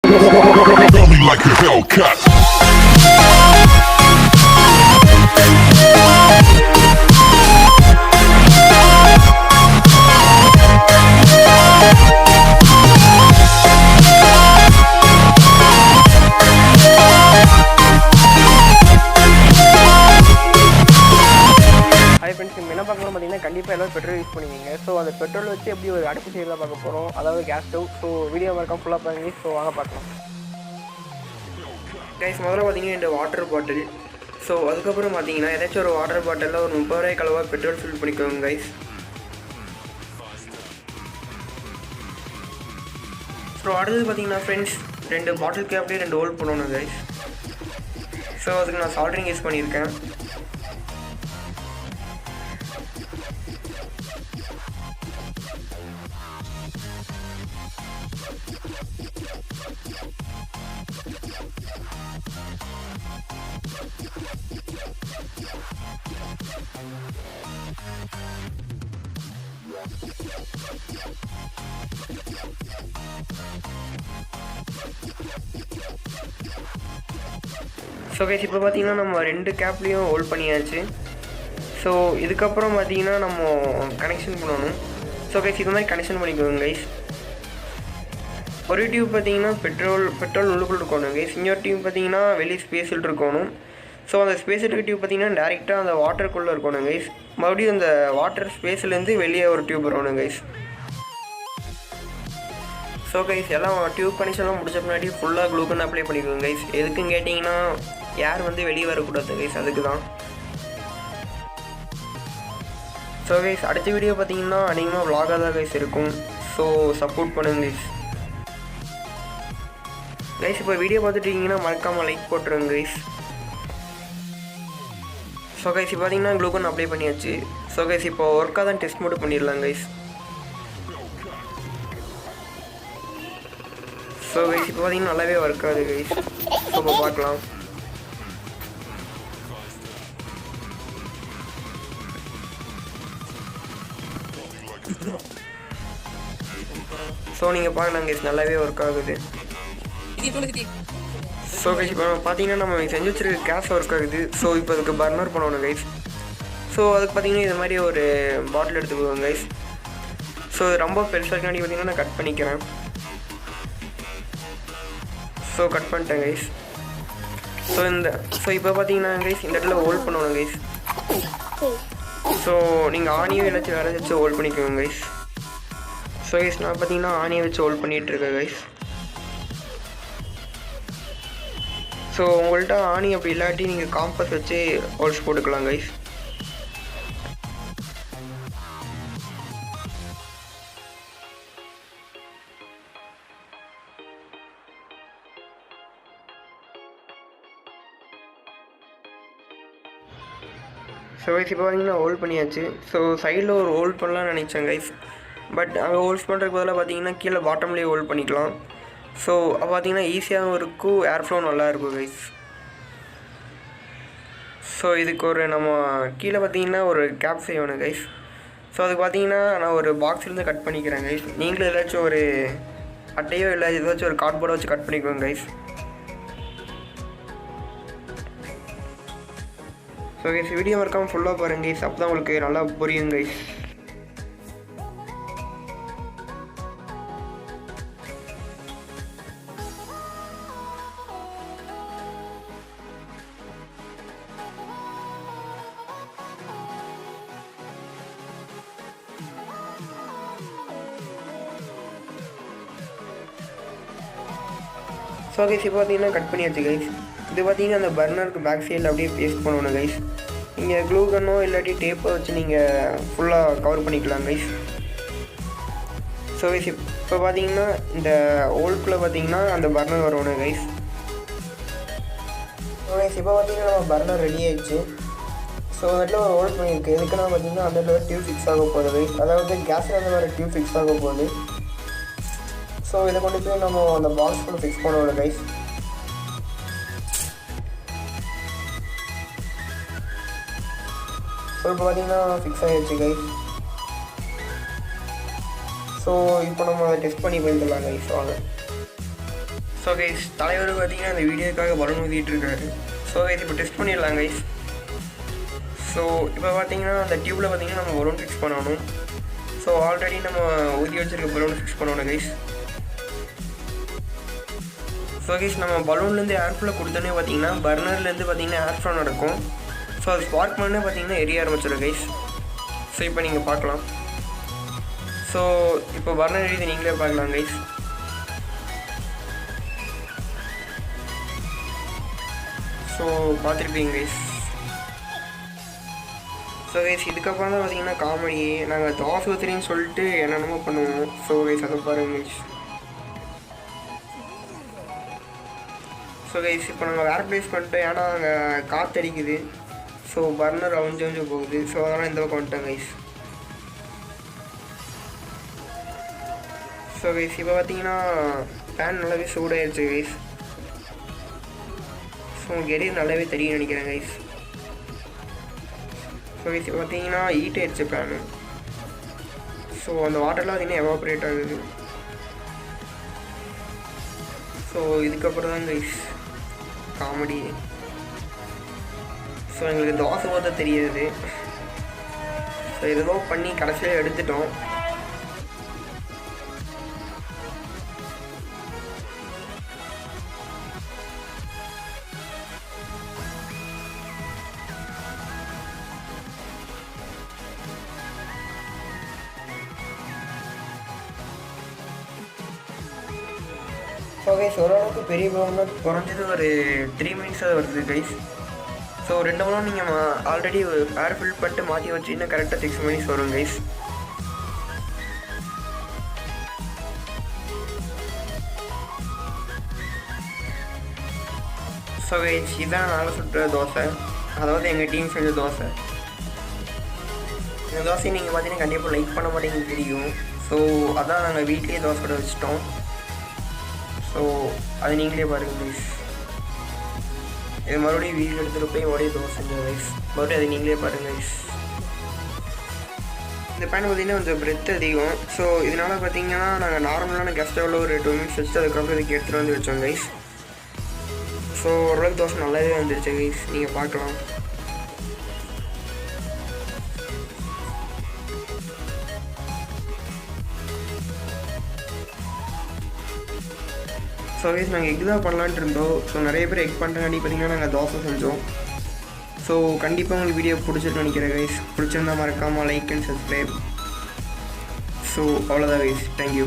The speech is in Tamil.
Feel me like a Hellcat. Hi friends, என்ன பார்க்கணும் பார்த்தீங்கன்னா கண்டிப்பாக எல்லோரும் பெட்ரோல் யூஸ் பண்ணுவீங்க. ஸோ அந்த பெட்ரோல் வச்சு எப்படி ஒரு அடுப்பு செய்யலாம் பார்க்க போகிறோம், அதாவது கேஸ் ஸ்டவ். ஸோ வீடியோ மறக்காம ஃபுல்லாக பாருங்க. ஸோ வாங்க பார்க்கலாம். கைஸ், முதல்ல பார்த்தீங்கன்னா இந்த வாட்டர் பாட்டில். ஸோ அதுக்கப்புறம் பார்த்தீங்கன்னா ஏதாச்சும் ஒரு வாட்டர் பாட்டிலில் ஒரு 30 ரூபாய்க்கு அளவாக பெட்ரோல் ஃபில் பண்ணிக்கோங்க கைஸ். ஸோ அடுத்தது பார்த்தீங்கன்னா ஃப்ரெண்ட்ஸ், 2 பாட்டில் கேப்லேயே 2 ஹோல் பண்ணணும் கைஸ். ஸோ அதுக்கு நான் சால்ட்ரிங் யூஸ் பண்ணியிருக்கேன். ஸோ கைஸ், இப்போ பார்த்தீங்கன்னா நம்ம 2 கேப்லேயும் ஹோல்ட் பண்ணியாச்சு. ஸோ இதுக்கப்புறம் பார்த்தீங்கன்னா நம்ம கனெக்ஷன் பண்ணணும். ஸோ கைஸ், இது மாதிரி கனெக்ஷன் பண்ணிக்கோங்க கைஸ். ஒரு டியூப் பார்த்தீங்கன்னா பெட்ரோல் உள்ளுக்குள்ள இருக்கணும் கைஸ். இன்னொரு டியூப் பார்த்தீங்கன்னா வெளியே ஸ்பேஸில் இருக்கணும். ஸோ அந்த ஸ்பேஸ் இருக்க டியூப் பார்த்தீங்கன்னா டேரெக்டாக அந்த வாட்டருக்குள்ளே இருக்கணும் கைஸ். மறுபடியும் அந்த வாட்டர் ஸ்பேஸ்லேருந்து வெளியே ஒரு டியூப் வரணும் கைஸ். ஸோ கைஸ், எல்லாம் டியூப் கனெக்ஷன்லாம் முடிச்ச முன்னாடி ஃபுல்லாக க்ளூகன் அப்ளை பண்ணிக்கோங்க கைஸ். எதுக்குன்னு கேட்டிங்கன்னா ஏர் வந்து வெளியே வரக்கூடாது கைஸ், அதுக்கு தான். ஸோ கைஸ், அடுத்த வீடியோ பார்த்தீங்கன்னா அதிகமாக vlog-ஆ தான் கைஸ் இருக்கும். ஸோ சப்போர்ட் பண்ணுங்க கைஸ். கைஸ், இப்போ வீடியோ பார்த்துட்டீங்கன்னா மறக்காமல் லைக் போட்டுருங்க கைஸ். ஸோ கைஸ், இப்போ பார்த்தீங்கன்னா க்ளூகன் அப்ளை பண்ணியாச்சு. ஸோ கைஸ், இப்போ ஒர்க்காக தான் டெஸ்ட் மட்டும் பண்ணிடலாம் கைஸ். ஸோ கைஸ், இப்போ பார்த்தீங்கன்னா நல்லாவே ஒர்க் ஆகுது கைஸ். ஸோ இப்போ பார்க்கலாம். ஸோ நீங்கள் பார்க்கலாம் கைஸ், நல்லாவே ஒர்க் ஆகுது. ஸோ கைஸ், இப்போ பார்த்தீங்கன்னா நம்ம செஞ்சு வச்சுருக்க கேஸ் ஒர்க் ஆகுது. ஸோ இப்போ அதுக்கு பர்னர் பண்ணணும் கைஸ். ஸோ அதுக்கு பார்த்தீங்கன்னா இது மாதிரி ஒரு பாட்டில் எடுத்துக்குவோம் கைஸ். ஸோ ரொம்ப பெருசாக இருக்காண்டி பார்த்தீங்கன்னா நான் கட் பண்ணிக்கிறேன். ஸோ கட் பண்ணிட்டேன் கைஸ். ஸோ இப்போ பார்த்தீங்கன்னா கைஸ் இந்த இடத்துல ஹோல்ட் பண்ணணும் கைஸ். ஸோ நீங்கள் ஆணியை வச்சு வேறு வச்சு ஹோல்ட் பண்ணிக்கோங்க கைஸ். ஸோ கைஸ், நான் பார்த்தீங்கன்னா ஆணியை வச்சு ஹோல்ட் பண்ணிகிட்ருக்கேன் கைஸ். ஸோ உங்கள்கிட்ட ஆணி அப்படி இல்லாட்டி நீங்கள் காம்பஸ் வச்சு ஹோல்ஸ் போட்டுக்கலாம் கைஸ். ஸோ கைஸ், இப்போ பார்த்தீங்கன்னா ஹோல்ட் பண்ணியாச்சு. ஸோ சைடில் ஒரு ஹோல்ட் பண்ணலாம்னு நினச்சேன் கைஸ். பட் அங்கே ஹோல்ஸ் பண்ணுறதுக்கு பதிலாக பார்த்தீங்கன்னா கீழே பாட்டம்லேயே ஹோல்ட் பண்ணிக்கலாம். ஸோ பார்த்தீங்கன்னா ஈஸியாகவும் இருக்கும், ஏர் ஃப்ளோ நல்லா இருக்கும் கைஸ். ஸோ இதுக்கு ஒரு நம்ம கீழே பார்த்தீங்கன்னா ஒரு கேப் செய்யணும் கைஸ். ஸோ அதுக்கு பார்த்தீங்கன்னா நான் ஒரு பாக்ஸ்லேருந்து கட் பண்ணிக்கிறேன் கைஸ். நீங்களும் ஏதாச்சும் ஒரு அட்டையோ இல்லை ஏதாச்சும் ஒரு கார்ட்போர்டை வச்சு கட் பண்ணிக்கோங்க கைஸ். ஸோ கைஸ், வீடியோ மறக்காமல் ஃபுல்லாக பாருங்க கைஸ், அப்போ தான் உங்களுக்கு நல்லா புரியும் கைஸ். ஸோ கைஸ், இப்போ பார்த்தீங்கன்னா கட் பண்ணியாச்சு கைஸ். இது பார்த்தீங்கன்னா அந்த பர்னருக்கு பேக் சைடில் அப்படியே பேஸ்ட் பண்ணணும் கைஸ். நீங்கள் க்ளூ கன்னோ இல்லாட்டி டேப்பை வச்சு நீங்கள் ஃபுல்லாக கவர் பண்ணிக்கலாம் கைஸ். ஸோ கைஸ், இப்போ பார்த்தீங்கன்னா இந்த ஹோல்குள்ளே பார்த்தீங்கன்னா அந்த பர்னர் வரணும் கைஸ். ஸோ கைஸ், இப்போ பார்த்தீங்கன்னா நம்ம பர்னர் ரெடி ஆகிடுச்சு. ஸோ அதில் ஒரு ஹோல்ட் பண்ணியிருக்கு. எதுக்குன்னா பார்த்தீங்கன்னா அந்த இடத்துல டியூப் ஃபிக்ஸ் ஆக போகுது கைஸ். அதாவது கேஸில் அந்த மாதிரி டியூப் ஃபிக்ஸ் ஆக போகுது. ஸோ இதை கொண்டு போய் நம்ம அந்த பாக்ஸ்குள்ளே ஃபிக்ஸ் பண்ணணும் கைஸ். ஸோ இப்போ பார்த்தீங்கன்னா ஃபிக்ஸ் ஆகிடுச்சு கைஸ். ஸோ இப்போ நம்ம அதை டெஸ்ட் பண்ணி போயிடலாம் கைஸ் வாங்க. ஸோ ஸோ கைஸ் தலைவர் பார்த்தீங்கன்னா அந்த வீடியோக்காக பலூன் ஊதிட்டு இருக்காரு. ஸோ கைஸ் இப்போ டெஸ்ட் பண்ணிடலாம் கைஸ். ஸோ இப்போ பார்த்தீங்கன்னா அந்த டியூப்பில் பார்த்தீங்கன்னா நம்ம பலூன் ஃபிக்ஸ் பண்ணணும். ஸோ ஆல்ரெடி நம்ம ஊதி வச்சுருக்க பலூன் ஃபிக்ஸ் பண்ணணும் கைஸ். ஸோ கைஸ் நம்ம பலூன்லேருந்து ஏர் ஃப்ளோ கொடுத்தோன்னே பார்த்தீங்கன்னா பர்னர்லேருந்து பார்த்தீங்கன்னா ஏர் ஃப்ளோ நடக்கும். ஸோ அது ஸ்பார்க் பண்ணே பார்த்தீங்கன்னா எரிய ஆரம்பிச்சிடும் கைஸ். ஸோ இப்போ நீங்கள் பார்க்கலாம். ஸோ இப்போ பர்னர் எரியுது நீங்களே பார்க்கலாம் கைஸ். ஸோ பார்த்துருப்பீங்க கைஸ். ஸோ கைஸ் இதுக்கப்புறம் தான் பார்த்தீங்கன்னா காமெடி நாங்கள் தோசை ஊற்றுறேன்னு சொல்லிட்டு என்னென்னமோ பண்ணுவோம். ஸோ கைஸ் அதை பாருங்க கைஸ். ஸோ கைஸ் இப்போ நாங்கள் வேறு ப்ளேஸ் பண்ணிட்டோம். ஏன்னா அங்கே காற்றடிக்குது. ஸோ பர்னர் அவிஞ்சு போகுது. ஸோ அதனால் இந்த பக்கம் வந்துட்டோம் கைஸ். ஸோ கைஸ் இப்போ பார்த்தீங்கன்னா பேன் நல்லாவே சூடாகிடுச்சு கைஸ். ஸோ உங்களுக்கு எரியும் நல்லாவே தெரியும் நினைக்கிறேன் கைஸ். ஸோ கைஸ் இப்போ பார்த்தீங்கன்னா ஹீட் ஆகிடுச்சு பேனு. ஸோ அந்த வாட்டர்லாம் பார்த்தீங்கன்னா எவாப்ரேட் ஆகுது. ஸோ இதுக்கப்புறம் தான் கைஸ் காமெடி. ஸோ எங்களுக்கு தோசை ஊற்ற தெரியாது. ஸோ ஏதோ பண்ணி கடைசியில் எடுத்துட்டோம். ஸோ கைஸ் ஓரளவுக்கு பெரிய பலூன் குறைஞ்சது ஒரு 3 மினிட்ஸாக வருது கைஸ். ஸோ 2 பலூன் நீங்கள் ஆல்ரெடி ஏர் ஃபில் பண்ணிட்டு மாற்றி வச்சிங்கன்னா கரெக்டாக 6 மினிட்ஸ் வரும் கைஸ். ஸோ கைஸ் இதுதான் நாங்கள் சுட்டுற தோசை, அதாவது எங்கள் டீம் செஞ்ச தோசை. இந்த தோசையை நீங்கள் பார்த்தீங்கன்னா கண்டிப்பாக லைக் பண்ண மாட்டேங்குது தெரியும். ஸோ அதான் நாங்கள் வீட்லேயே தோசை போட வச்சிட்டோம். ஸோ அது நீங்களே பாருங்கள் கைஸ். இது மறுபடியும் வீட்டில் எடுத்துகிட்டு போய் மறுபடியும் தோசை செஞ்சோம் கைஸ். மறுபடியும் அது நீங்களே பாருங்கள் கைஸ். இந்த பேன் பார்த்தீங்கன்னா கொஞ்சம் பிரெத் அதிகம். ஸோ இதனால் பார்த்தீங்கன்னா நாங்கள் நார்மலான கேஸ் ஸ்டவ்வில் ஒரு 2 மினிட்ஸ் வச்சுட்டு அதுக்கப்புறம் இதுக்கு எடுத்துகிட்டு வந்து வச்சோம் கைஸ். ஸோ ஓரளவுக்கு தோசை நல்லாவே வந்துருச்சு கைஸ், நீங்கள் பார்க்கலாம். ஸோ கைஸ் நாங்கள் எக் தான் பண்ணலான்ட்டு இருந்தோம். ஸோ நிறைய பேர் எக் பண்ணுறங்காட்டி பார்த்தீங்கன்னா நாங்கள் தோசை செஞ்சோம். ஸோ கண்டிப்பாக உங்களுக்கு வீடியோ பிடிச்சிருன்னு நினைக்கிறேன் கைஸ். பிடிச்சிருந்தா மறக்காமல் லைக் அண்ட் சப்ஸ்கிரைப். ஸோ அவ்வளோதான் கைஸ், தேங்க்யூ.